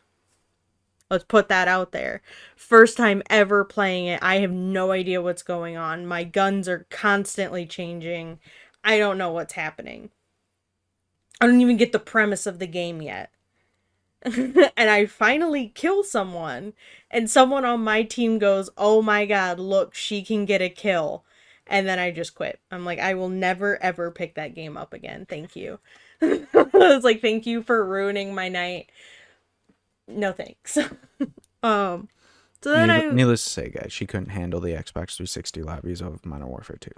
Let's put that out there. First time ever playing it. I have no idea what's going on. My guns are constantly changing. I don't know what's happening. I don't even get the premise of the game yet. And I finally kill someone. And someone on my team goes, oh my god, look, she can get a kill. And then I just quit. I'm like, I will never ever pick that game up again. Thank you. I was like, thank you for ruining my night. No thanks. um so then I Needless to say, guys, she couldn't handle the Xbox 360 lobbies of Modern Warfare 2.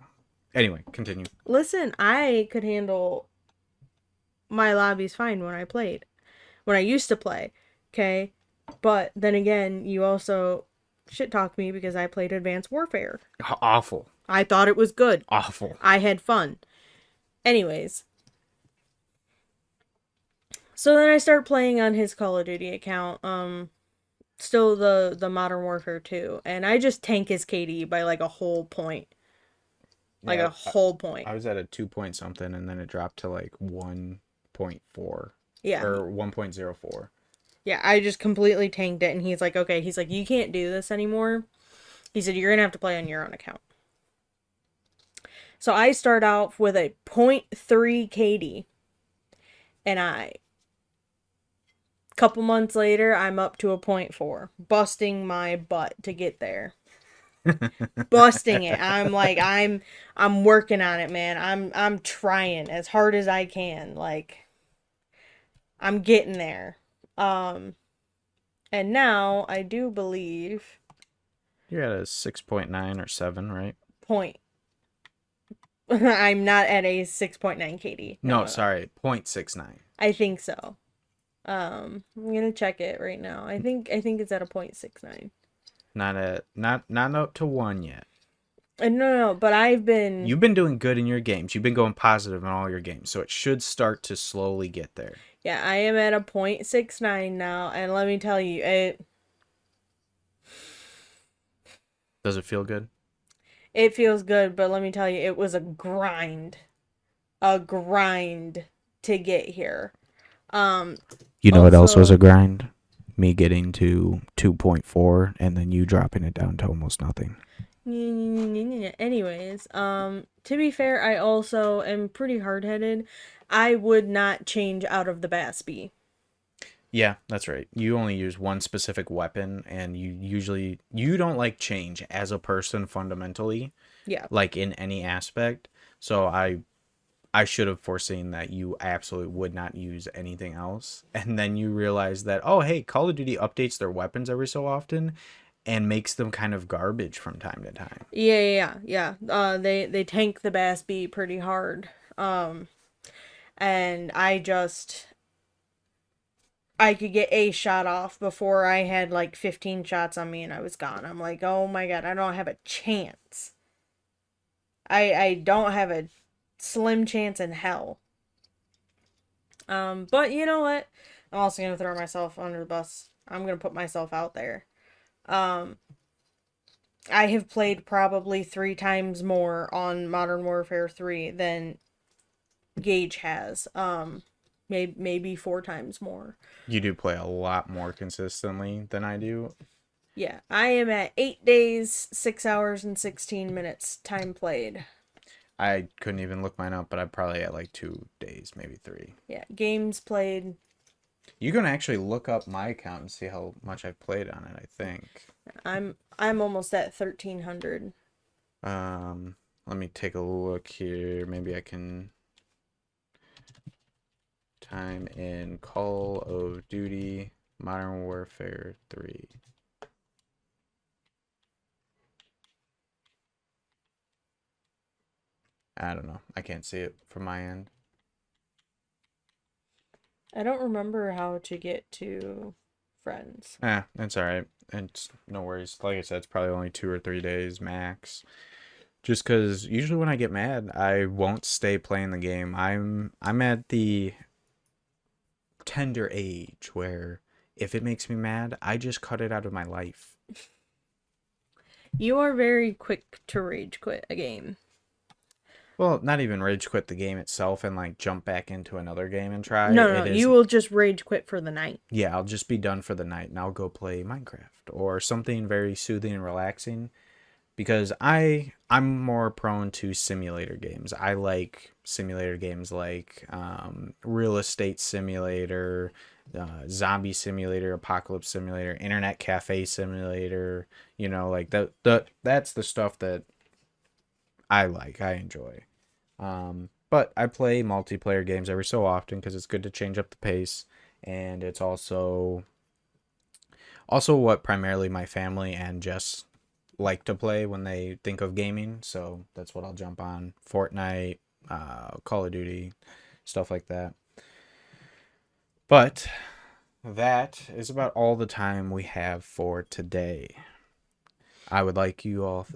Anyway, continue. listen, I could handle my lobbies fine when I played. When I used to play. Okay? But then again, you also shit talk me because I played Advanced Warfare. Awful. I thought it was good. Awful. I had fun. Anyways, so then I start playing on his Call of Duty account. Still the Modern Warfare 2, and I just tank his KD by like a whole point. Like Yeah, a whole point. I was at a 2 point something and then it dropped to like 1.4 Yeah. or 1.04. Yeah, I just completely tanked it, and he's like, okay, he's like, you can't do this anymore. He said, you're gonna have to play on your own account. So I start out with a point 0.3 KD, and couple months later, I'm up to a point 0.4, busting my butt to get there. Busting it. I'm like, I'm working on it, man. I'm trying as hard as I can. Like, I'm getting there. And now I do believe You're at a 6.9 or 7, right? point. I'm not at a 6.9 KD. No, sorry, 0.69. I think so. I'm gonna check it right now. I think it's at a 0.69. Not up to 1 yet. No, but You've been doing good in your games. You've been going positive in all your games, so it should start to slowly get there. Yeah, I am at a 0.69 now, and let me tell you, Does it feel good? it feels good, but let me tell you, it was a grind to get here. You know what else was Also, a grind? Me getting to 2.4 and then you dropping it down to almost nothing. anyways, to be fair, I also am pretty hard-headed. I would not change out of the BASB. Yeah, that's right. You only use one specific weapon and you don't like change as a person fundamentally, Yeah. like in any aspect. So I should have foreseen that you absolutely would not use anything else. And then you realize that, oh, hey, Call of Duty updates their weapons every so often and makes them kind of garbage from time to time. Yeah. They tank the BASB pretty hard. And I could get a shot off before I had like 15 shots on me and I was gone. I'm like, oh my god, I don't have a chance. I don't have a slim chance in hell. But you know what? I'm also gonna throw myself under the bus. I'm gonna put myself out there. Um, I have played probably 3 times more on Modern Warfare 3 than Gage has. Maybe 4 times more. You do play a lot more consistently than I do. Yeah, I am at 8 days, 6 hours, and 16 minutes time played. I couldn't even look mine up, but I'm probably at like 2 days, maybe 3. Yeah, games played. You can actually look up my account and see how much I've played on it, I think. I'm almost at 1,300. Let me take a look here. Maybe I can time in Call of Duty Modern Warfare 3. I don't know. I can't see it from my end. I don't remember how to get to friends. That's all right. It's no worries. Like I said, it's probably only 2 or 3 days max. Just because usually when I get mad, I won't stay playing the game. I'm at the tender age where if it makes me mad, I just cut it out of my life. You are very quick to rage quit a game. Well, not even rage quit the game itself and like jump back into another game and try. No, you will just rage quit for the night. Yeah, I'll just be done for the night and I'll go play Minecraft or something very soothing and relaxing because I'm more prone to simulator games. I like simulator games like Real Estate Simulator, Zombie Simulator, Apocalypse Simulator, Internet Cafe Simulator. You know, like that's the stuff that I enjoy. But I play multiplayer games every so often because it's good to change up the pace, and it's also what primarily my family and Jess like to play when they think of gaming. So that's what I'll jump on: Fortnite, Call of Duty, stuff like that. But that is about all the time we have for today. I would like you all,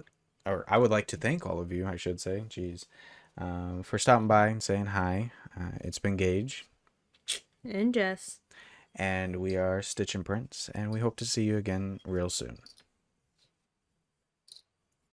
or I would like to thank all of you, I should say, geez, for stopping by and saying hi. It's been Gage, And Jess. and we are Stitch and Prince, and we hope to see you again real soon.